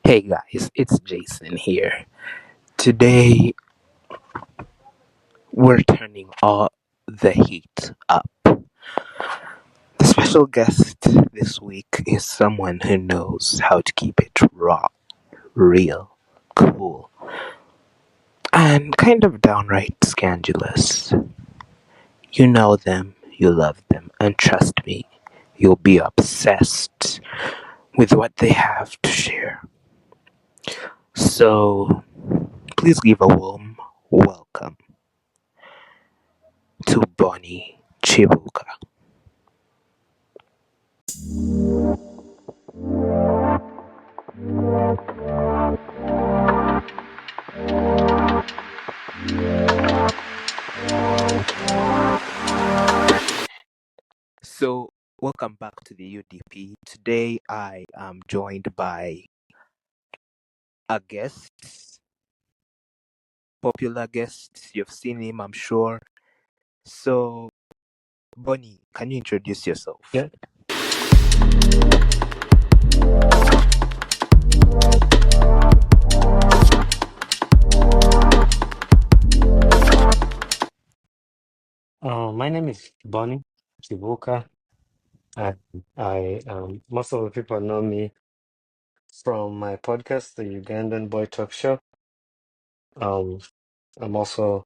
Hey guys, it's Jason here. Today we're turning all the heat up. The special guest this week is someone who knows how to keep it raw, real, cool, and kind of downright scandalous. You know them, you love them, and trust me, you'll be obsessed with what they have to share. So please give a warm welcome to Bonny Kibuuka. So, welcome back to the UDP. Today, I am joined by a guest, popular guest. You've seen him, I'm sure. So, Bonnie, can you introduce yourself? Yeah. My name is Bonny Kibuuka, and most of the people know me from my podcast, the Ugandan Boy TalkShow. Um, I'm also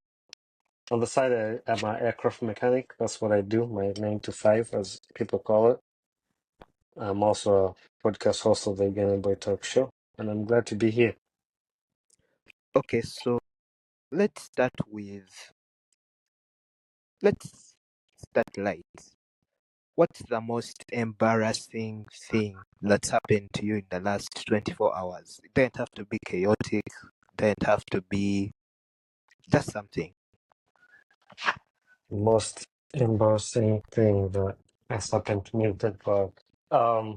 on the side. I'm an aircraft mechanic. That's what I do. My 9 to 5, as people call it. I'm also a podcast host of the Ugandan Boy TalkShow, and I'm glad to be here. Okay, so let's start with. Let's start light. What's the most embarrassing thing that's happened to you in the last 24 hours? It doesn't have to be chaotic, it doesn't have to be just something. Most embarrassing thing that has happened to me in that park. Um,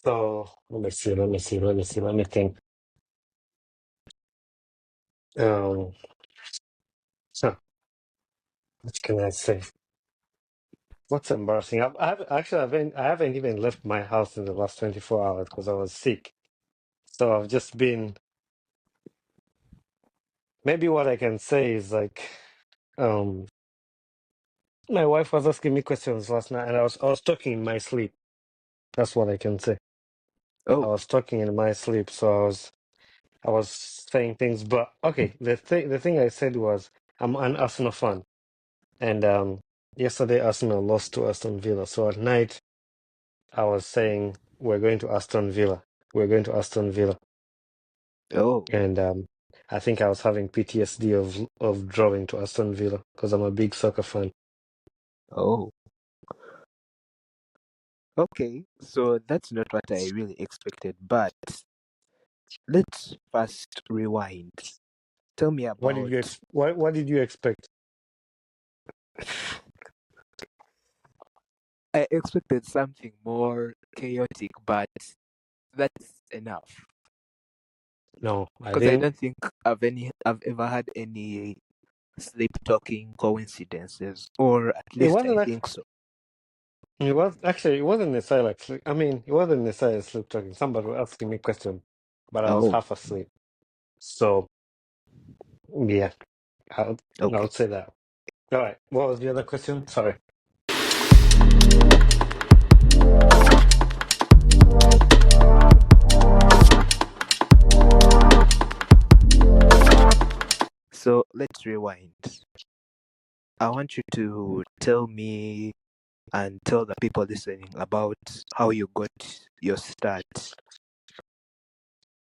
so let me think. Um, huh, what can I say? What's embarrassing? I haven't even left my house in the last 24 hours because I was sick. So I've just been. Maybe what I can say is like, um, my wife was asking me questions last night, and I was talking in my sleep. That's what I can say. I Oh, was talking in my sleep, so I was saying things. But okay, the thing I said was I'm an Arsenal fan, and yesterday Arsenal lost to Aston Villa. So at night I was saying we're going to Aston Villa. We're going to Aston Villa. oh, And I think I was having PTSD of drawing to Aston Villa because I'm a big soccer fan. oh. Okay, so that's not what I really expected, but let's first rewind. Tell me What did about. what did you expect? I expected something more chaotic, but that's enough. No, I Because I didn't. don't think I've ever had any sleep talking coincidences, or at It least wasn't I actually. think so. It wasn't necessarily like sleep. I mean, it wasn't necessarily sleep talking. Somebody was asking me a question, but I was Oh, half asleep. So yeah, I okay. would say that. All right. What was the other question? Sorry. So let's rewind. I want you to tell me and tell the people listening about how you got your start.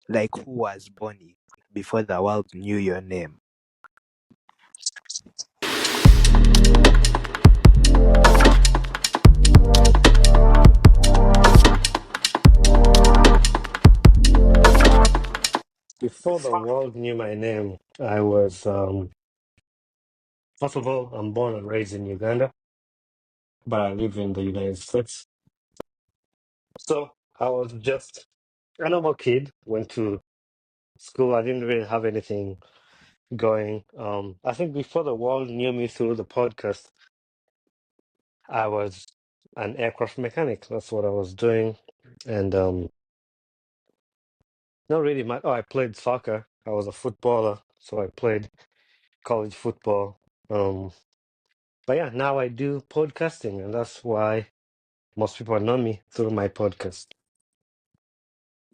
Like, who was Bonnie before the world knew your name? Before the world knew my name, I was first of all, I'm born and raised in Uganda, but I live in the United States. So I was just a normal kid, went to school. I didn't really have anything going. I think before the world knew me through the podcast, I was an aircraft mechanic. That's what I was doing. And not really much. Oh, I played soccer. I was a footballer, so I played college football. Um, but yeah, now I do podcasting, and that's why most people know me through my podcast.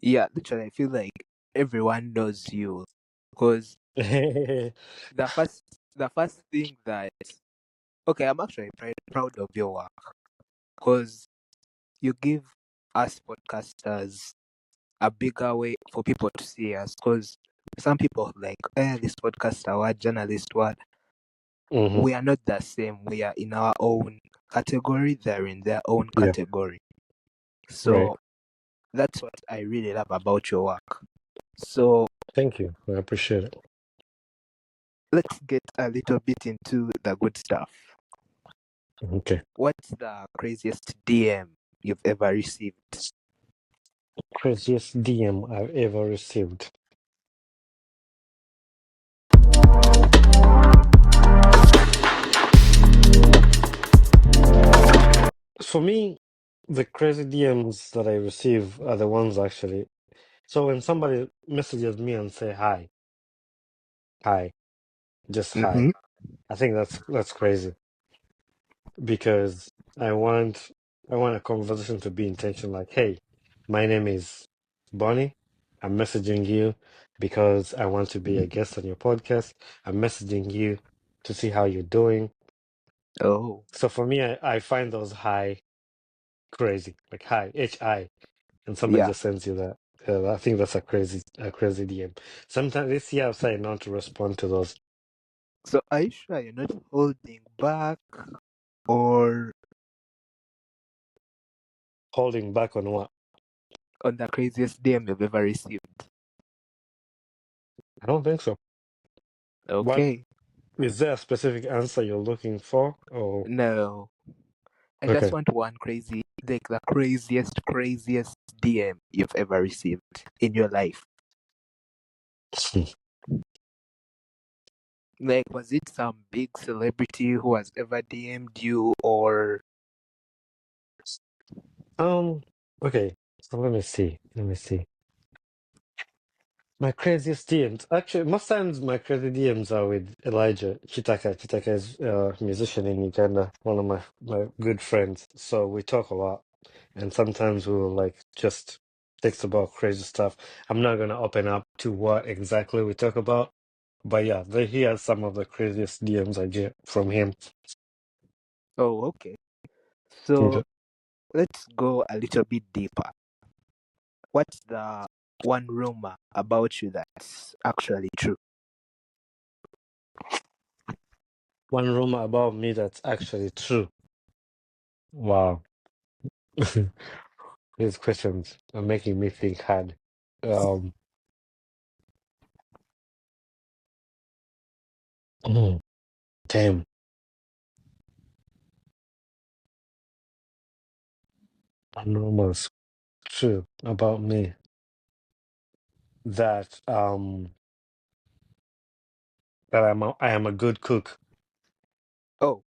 Yeah, literally, I feel like everyone knows you because the first the first thing that okay, I'm actually proud of your work because you give us podcasters a bigger way for people to see us because some people like this podcaster what journalist what Hmm. we are not the same, we are in our own category, they're in their own Yeah, category, right. so that's what I really love about your work. So Thank you. I appreciate it. let's get a little bit into the good stuff. Okay. What's the craziest DM you've ever received? Craziest DM I've ever received. For me, the crazy DMs that I receive are the ones actually. So when somebody messages me and say hi, just hi, Mm-hmm. I think that's crazy because I want I want a conversation to be intentional. Like, hey, my name is Bonnie. I'm messaging you because I want to be a guest on your podcast. I'm messaging you to see how you're doing. Oh, So for me, I find those hi crazy, like hi, hi, and somebody yeah. just sends you that. I think that's a crazy DM. Sometimes it's yeah, say not to respond to those. So are you sure you're not holding back or Holding back on what? on the craziest DM you've ever received? I don't think so. What Okay. is there a specific answer you're looking for? Oh, No. I just okay. want one crazy, like the craziest DM you've ever received in your life. Like, was it some big celebrity who has ever DM'd you, or Um. Okay. So let me see. Let me see. My craziest DMs. Actually, most times my crazy DMs are with Elijah Chitaka. Chitaka is a musician in Uganda, one of my good friends. So we talk a lot, and sometimes we will like just text about crazy stuff. I'm not gonna open up to what exactly we talk about, but yeah, he has some of the craziest DMs I get from him. oh, okay. So Okay. let's go a little bit deeper. What's the one rumor about you that's actually true? One rumor about me that's actually true. Wow. These questions are making me think hard. Um, damn. One rumor is true about me that that I am a good cook. Oh,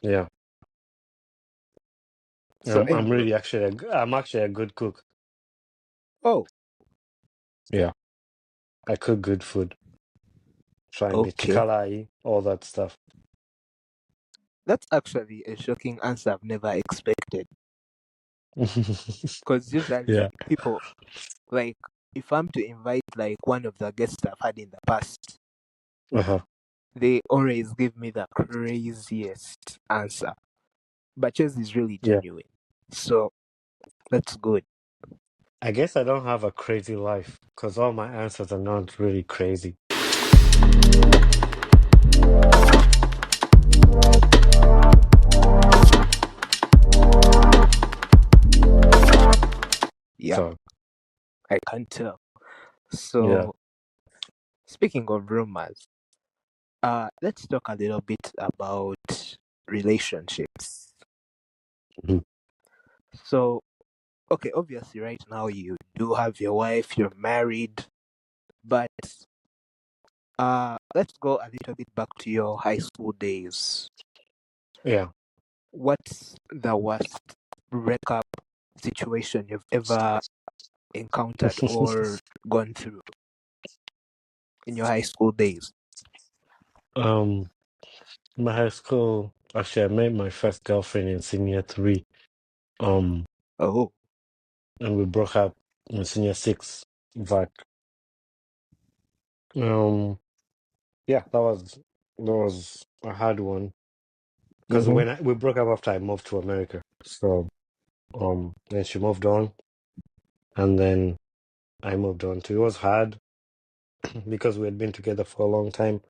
Yeah. so I'm anyway. really actually I'm actually a good cook. Oh, Yeah. I cook good food. Try me okay. chikalai, all that stuff. That's actually a shocking answer I've never expected. Because usually Yeah. people, like, if I'm to invite, like, one of the guests I've had in the past, Uh-huh. they always give me the craziest answer. But yours is really Yeah. genuine. So that's good. I guess I don't have a crazy life because all my answers are not really crazy. Yeah, So I can tell. yeah. So speaking of rumors, let's talk a little bit about relationships. Mhm. So, okay, obviously, right now you do have your wife, you're married, but let's go a little bit back to your high school days. Yeah. What's the worst breakup situation you've ever encountered or gone through in your high school days? Um, my high school, actually, I met my first girlfriend in senior three. Um, Oh, and we broke up in senior six. But yeah, that was a hard one because mm-hmm. we broke up after I moved to America. So then she moved on, and then I moved on too. It was hard because we had been together for a long time.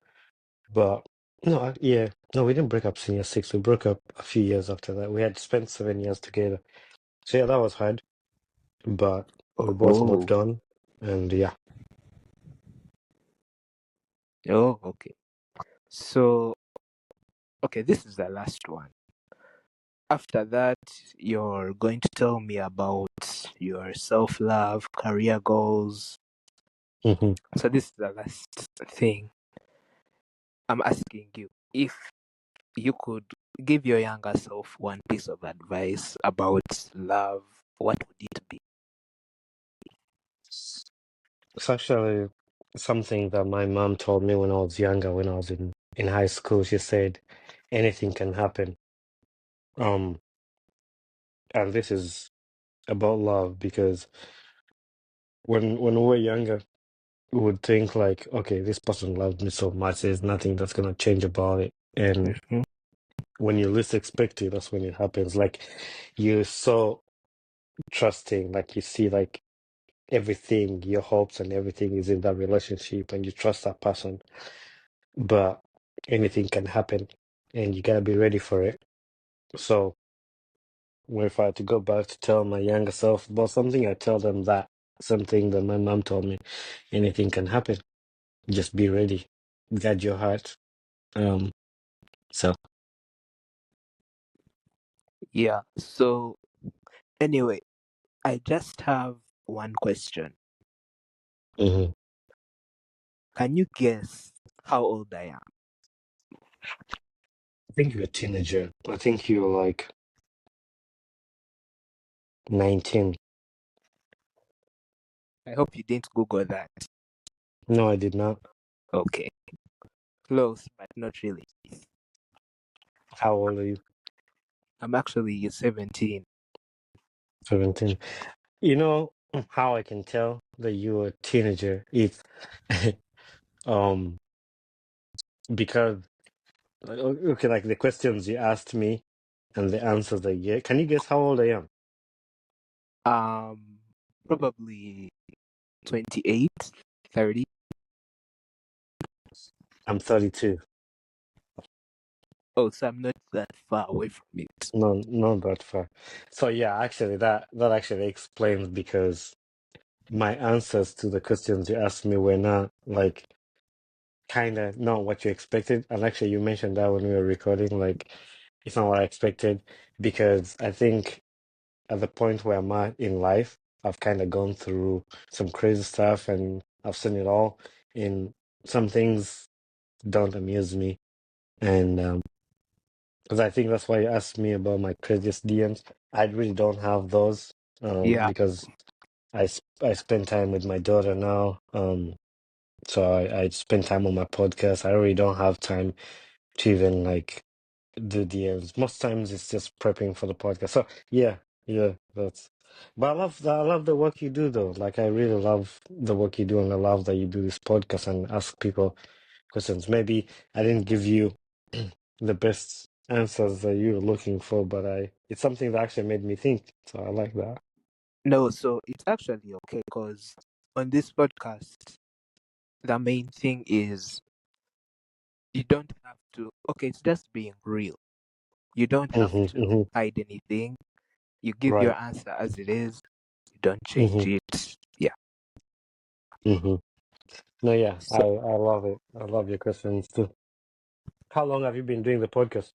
But no, yeah, no, we didn't break up senior six. We broke up a few years after that. We had spent 7 years together. So yeah, that was hard. But we both Oh, moved on, and yeah. oh, okay. So, okay, this is the last one. After that, you're going to tell me about your self-love, career goals. hmm So this is the last thing. I'm asking you, if you could give your younger self one piece of advice about love, what would it be? It's actually something that my mom told me when I was younger, when I was in high school. She said anything can happen. Um, and this is about love because when we were younger, we would think like, okay, this person loves me so much, there's nothing that's gonna change about it. And Mhm. when you least expect it, that's when it happens. Like you're so trusting, like you see like everything, your hopes and everything is in that relationship and you trust that person. But anything can happen and you gotta be ready for it. So if I had to go back to tell my younger self about something, I tell them that something that my mom told me, anything can happen. Just be ready. Guard your heart. Um, so Yeah. So anyway, I just have one question. mhm. Can you guess how old I am? I think you're a teenager. I think you're like 19. I hope you didn't Google that. No, I did not. Okay. Close, but not really. How old are you? I'm actually 17. 17. You know how I can tell that you're a teenager? It's um because okay, like the questions you asked me and the answers I get. Can you guess how old I am? Um, Probably 28, 30. I'm 32. Oh, so I'm not that far away from it. No, not that far. So yeah, actually that actually explains because my answers to the questions you asked me were not like kind of not what you expected. And actually, you mentioned that when we were recording, like it's not what I expected because I think at the point where I'm at in life, I've kind of gone through some crazy stuff and I've seen it all. And some things don't amuse me, and because I think that's why you asked me about my craziest DMs. I really don't have those, Yeah. because I spend time with my daughter now. So I spend time on my podcast. I really don't have time to even like do DMs. Most times it's just prepping for the podcast. So yeah, yeah, that's. But I love the work you do though. Like I really love the work you do, and I love that you do this podcast and ask people questions. Maybe I didn't give you the best answers that you were looking for, but it's something that actually made me think. So I like that. No, so it's actually okay because on this podcast, the main thing is you don't have to, okay, it's just being real. You don't have to Hmm. hide anything. You give your Right. answer as it is, you don't change hmm it. Yeah. hmm No, yeah, So I love it. I love your questions too. How long have you been doing the podcast?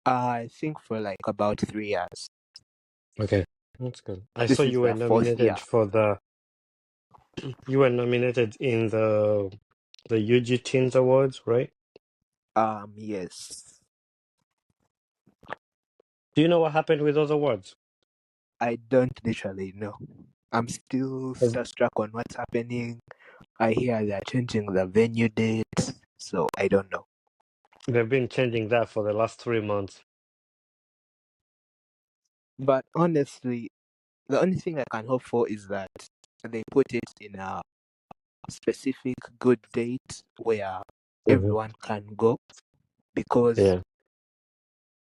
I think for like about 3 years. Okay, that's good. I saw This is you were the fourth year. nominated for the. You were nominated in the the UG Teens Awards, right? Yes. Do you know what happened with those awards? I don't literally know. I'm still Has- starstruck on what's happening. I hear they're changing the venue dates, so I don't know. They've been changing that for the last 3 months. But honestly, the only thing I can hope for is that they put it in a specific good date where Hmm. everyone can go, because Yeah,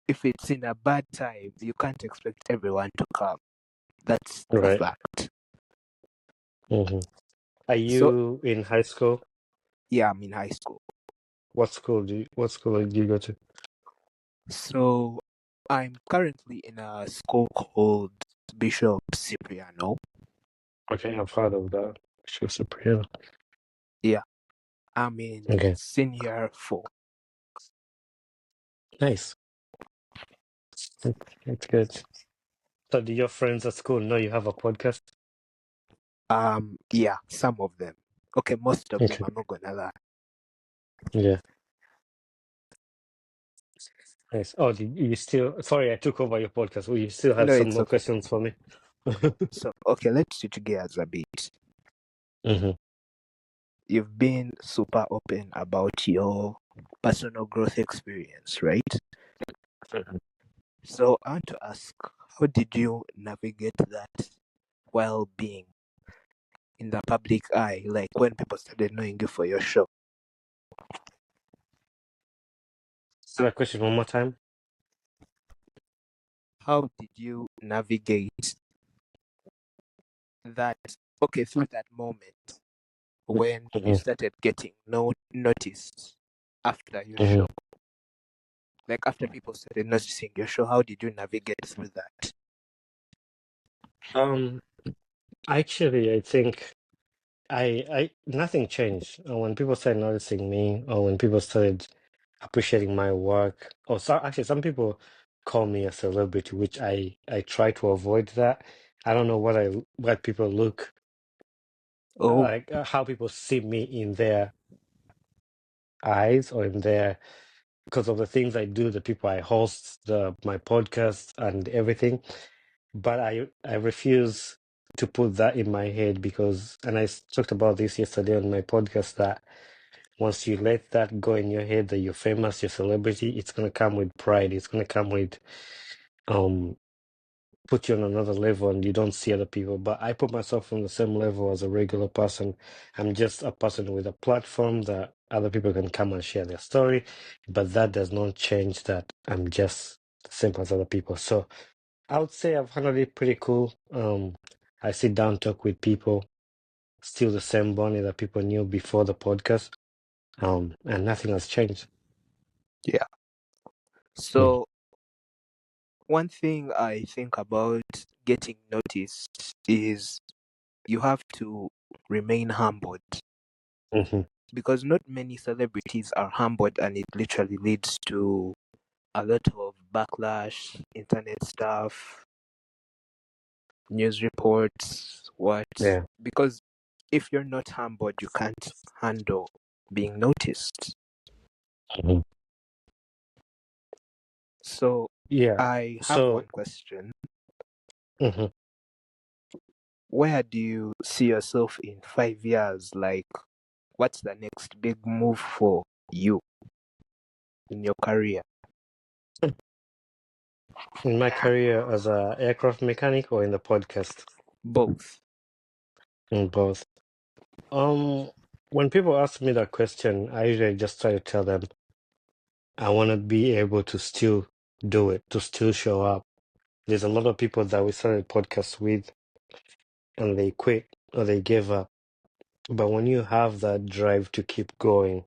if it's in a bad time, you can't expect everyone to come. That's a right. fact. Hmm. Are So, you in high school? yeah, I'm in high school. What school do you go to? So, I'm currently in a school called Bishop Cipriano. Okay, I've heard of that. Bishop Supreme. Yeah, I'm in Okay, senior 4. nice. That's good. So do your friends at school know you have a podcast? Yeah, some of them. Okay, most of them, Okay, I'm not gonna lie. yeah, nice. Oh, do you still, sorry, I took over your podcast. Well, you still had No, some it's more okay. questions for me. So, okay, let's switch gears a bit. Hmm. You've been super open about your personal growth experience, right? So, I want to ask, how did you navigate that while being in the public eye, like when people started knowing you for your show? So that question one more time. How did you navigate that, okay, through that moment when you Hmm. started getting noticed after your Hmm. show? Like after people started noticing your show, how did you navigate through that? Um, Actually, I think nothing changed. When people started noticing me, or when people started appreciating my work, or actually, some people call me a celebrity, which I try to avoid that. I don't know what people look Oh, like, how people see me in their eyes or in their because of the things I do, the people I host, my podcast and everything. But I refuse to put that in my head because, and talked about this yesterday on my podcast, that once you let that go in your head that you're famous, you're celebrity, it's gonna come with pride. It's gonna come with um put you on another level and you don't see other people. But I put myself on the same level as a regular person. I'm just a person with a platform that other people can come and share their story. But that does not change that I'm just the same as other people. So I would say I've handled it pretty cool. I sit down, talk with people, still the same Bonnie that people knew before the podcast. And nothing has changed. yeah. Mm, So, one thing I think about getting noticed is you have to remain humbled, mhm. because not many celebrities are humbled, and it literally leads to a lot of backlash, internet stuff, news reports, what? Yeah. Because if you're not humbled, you can't handle being noticed. Mhm. So Yeah. I have one So, question. mhm. Where do you see yourself in 5 years? Like, what's the next big move for you in your career? In my career as a aircraft mechanic or in the podcast, Both. in both. Um, when people ask me that question, I usually just try to tell them I want to be able to still do it, to still show up. There's a lot of people that we started podcasts with and they quit or they gave up. But when you have that drive to keep going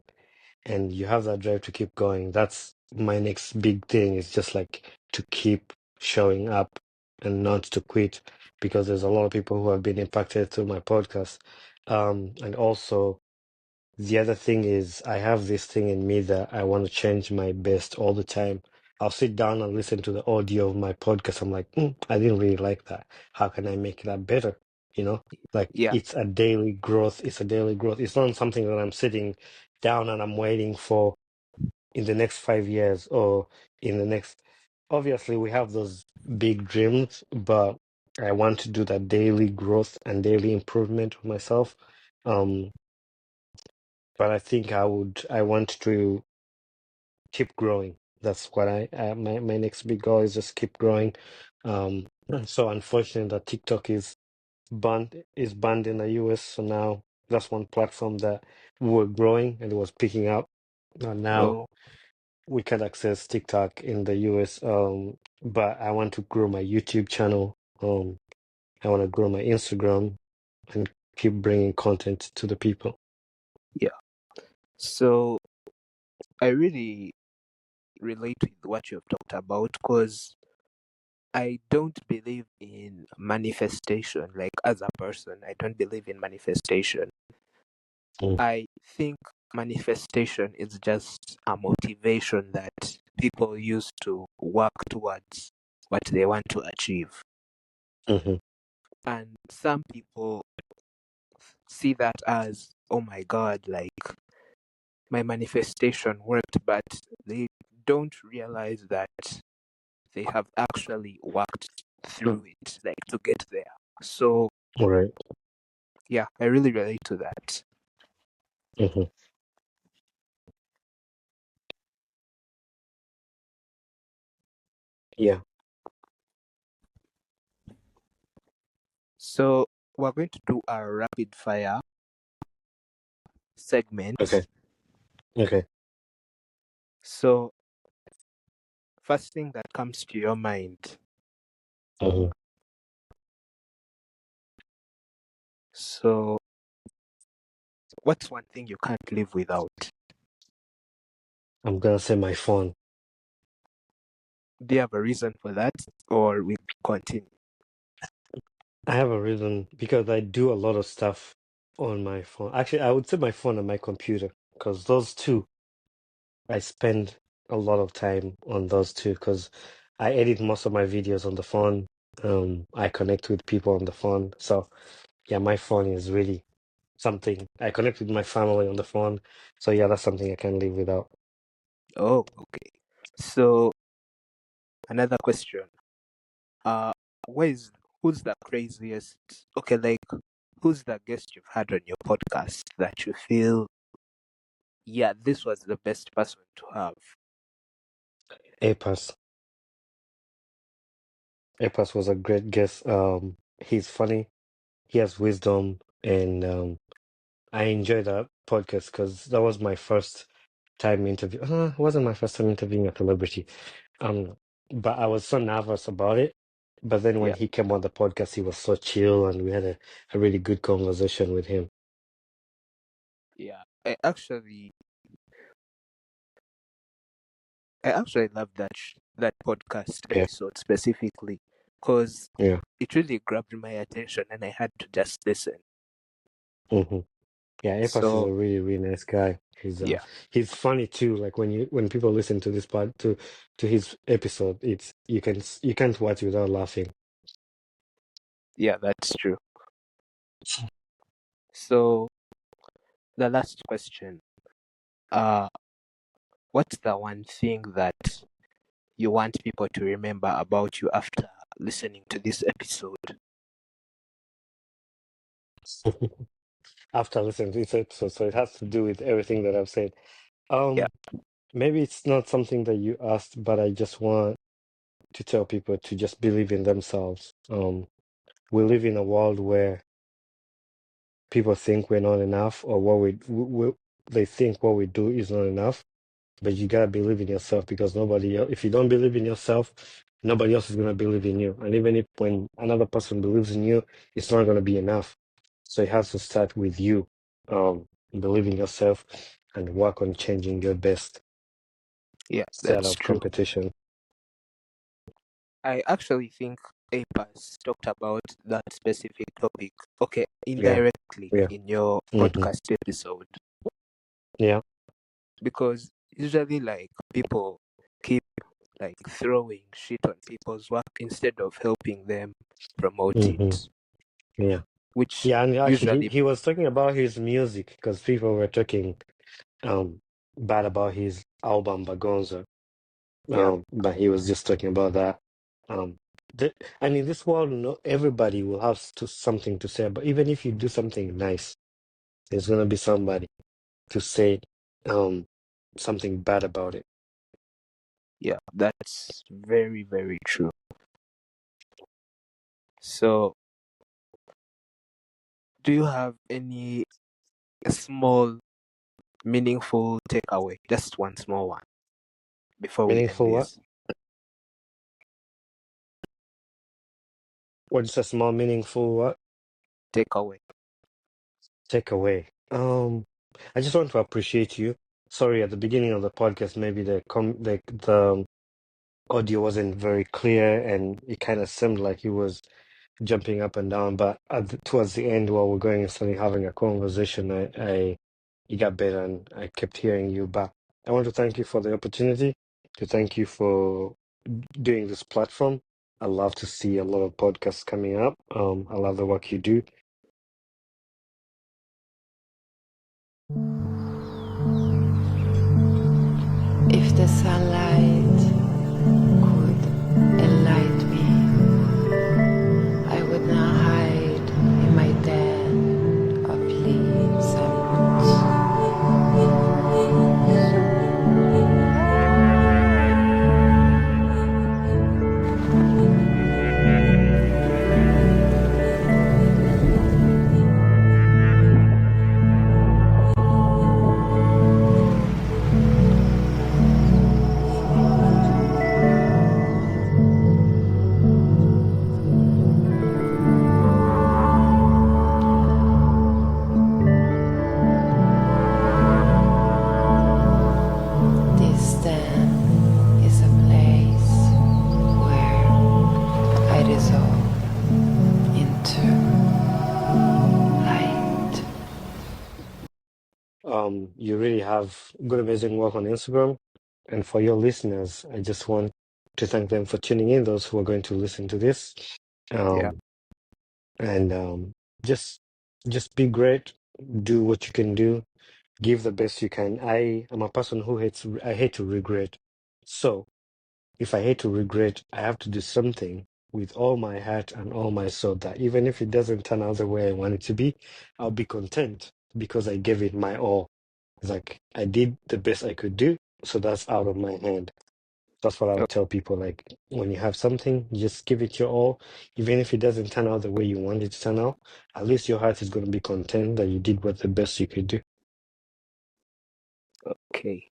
and you have that drive to keep going, that's my next big thing is just like to keep showing up and not to quit because there's a lot of people who have been impacted through my podcast. And also, the other thing is, I have this thing in me that I want to change my best all the time. I'll sit down and listen to the audio of my podcast. I'm like, I didn't really like that. How can I make that better? Like Yeah. it's a daily growth. It's a daily growth. It's not something that I'm sitting down and I'm waiting for in the next 5 years or in the next. Obviously, we have those big dreams, but I want to do that daily growth and daily improvement of myself. Um, but I think I want to keep growing. That's what my next big goal is, just keep growing. So unfortunate that TikTok is banned in the US. So now that's one platform that we were growing and it was picking up. And now Oh, we can access TikTok in the US. But I want to grow my YouTube channel. I want to grow my Instagram and keep bringing content to the people. yeah. So I really relate with what you've talked about because I don't believe in manifestation. Like, as a person, I don't believe in manifestation. Mm, I think manifestation is just a motivation that people use to work towards what they want to achieve. mhm, And some people see that as, oh my God, like my manifestation worked, but they don't realize that they have actually worked through it, like to get there. So, all right. yeah, I really relate to that. Mhm, yeah. So, we're going to do a rapid fire segment. Okay. Okay. So, first thing that comes to your mind. Mhm. So, what's one thing you can't live without? I'm gonna say my phone. Do you have a reason for that, or we continue? I have a reason because I do a lot of stuff on my phone. Actually, I would say my phone and my computer because those two, I spend a lot of time on those two because I edit most of my videos on the phone. I connect with people on the phone. So yeah, my phone is really something. I connect with my family on the phone. So yeah, that's something I can't live without. Oh, okay. So, another question. Uh, where is who's the craziest? Okay, like who's the guest you've had on your podcast that you feel, yeah, this was the best person to have? Apas. Apas was a great guest. He's funny. He has wisdom, and I enjoyed that podcast because that was my first time interview. It wasn't my first time interviewing a celebrity. Um, but I was so nervous about it. But then when Yeah, he came on the podcast, he was so chill, and we had a really good conversation with him. yeah. I actually love that podcast Yeah, episode specifically because yeah. it really grabbed my attention and I had to just listen. hmm Yeah, Epas is So a really, really nice guy. yeah, He's funny too. Like when people listen to this part to his episode, it's you can't watch without laughing. yeah, that's true. So the last question. Uh, what's the one thing that you want people to remember about you after listening to this episode? After listening to this episode, so it has to do with everything that I've said. Yeah, Um, Maybe it's not something that you asked, but I just want to tell people to just believe in themselves. We live in a world where people think we're not enough, or they think what we do is not enough. But you gotta believe in yourself because nobody else, if you don't believe in yourself, nobody else is gonna believe in you. And even if when another person believes in you, it's not gonna be enough. So it has to start with you. Believe in yourself and work on changing your best. yeah, Stay out that's of true. competition. I actually think APAS talked about that specific topic, okay, Yeah, indirectly yeah, in your hmm podcast episode, yeah, because usually, like, people keep like throwing shit on people's work instead of helping them promote hmm it. yeah. which Yeah, and actually, usually, he was talking about his music because people were talking um bad about his album Bagonza. yeah, But he was just talking about that. Um, and in this world, no, everybody will have something to say. But even if you do something nice, there's gonna be somebody to say um something bad about it. yeah, that's very, very true. So, do you have any small, meaningful takeaway? Just one small one before we end Meaningful what? this. Or just a small meaningful what? Takeaway. Takeaway. I just want to appreciate you. Sorry, at the beginning of the podcast, maybe the audio wasn't very clear, and it kind of seemed like he was jumping up and down. But towards the end, while we're going and starting having a conversation, I it got better, and I kept hearing you. But I want to thank you for the opportunity. To thank you for doing this platform. I love to see a lot of podcasts coming up. I love the work you do. If the sunlight could enlighten me, I would not hide in my den of leaves and roots. This den is a place where I dissolve into light. You really have good, amazing work on Instagram. And for your listeners, I just want to thank them for tuning in, those who are going to listen to this. Yeah. Um, and just just be great, do what you can do, give the best you can. I am a person who I hate to regret. So if I hate to regret, I have to do something with all my heart and all my soul, that even if it doesn't turn out the way I want it to be, I'll be content because I gave it my all. It's like I did the best I could do, so that's out of my hand. That's what I O- would tell people. Like, when you have something, just give it your all. Even if it doesn't turn out the way you want it to turn out, at least your heart is going to be content that you did what the best you could do. Okay.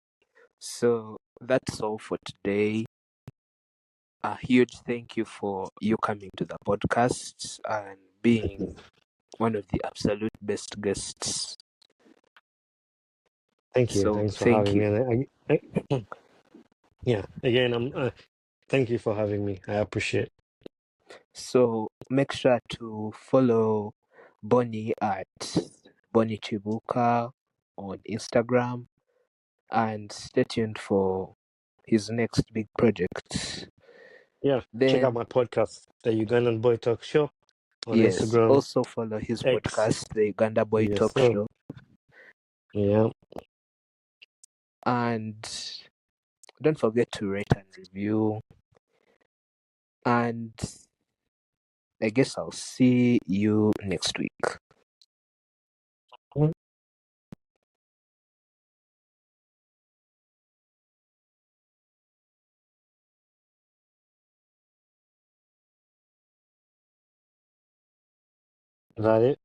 So that's all for today. A huge thank you for you coming to the podcast and being one of the absolute best guests. Thank you. So Thanks for thank having you. me. And yeah, again, thank you for having me. I appreciate it. So make sure to follow Bonny at Bonny Kibuuka on Instagram and stay tuned for his next big project. Yeah, check out Then, my podcast, the Ugandan Boy Talk Show, on yes, Instagram, also follow his X. podcast, the Uganda Boy Yes, sir. TalkShow. Yeah. And don't forget to rate and review. And I guess I'll see you next week. Is that it?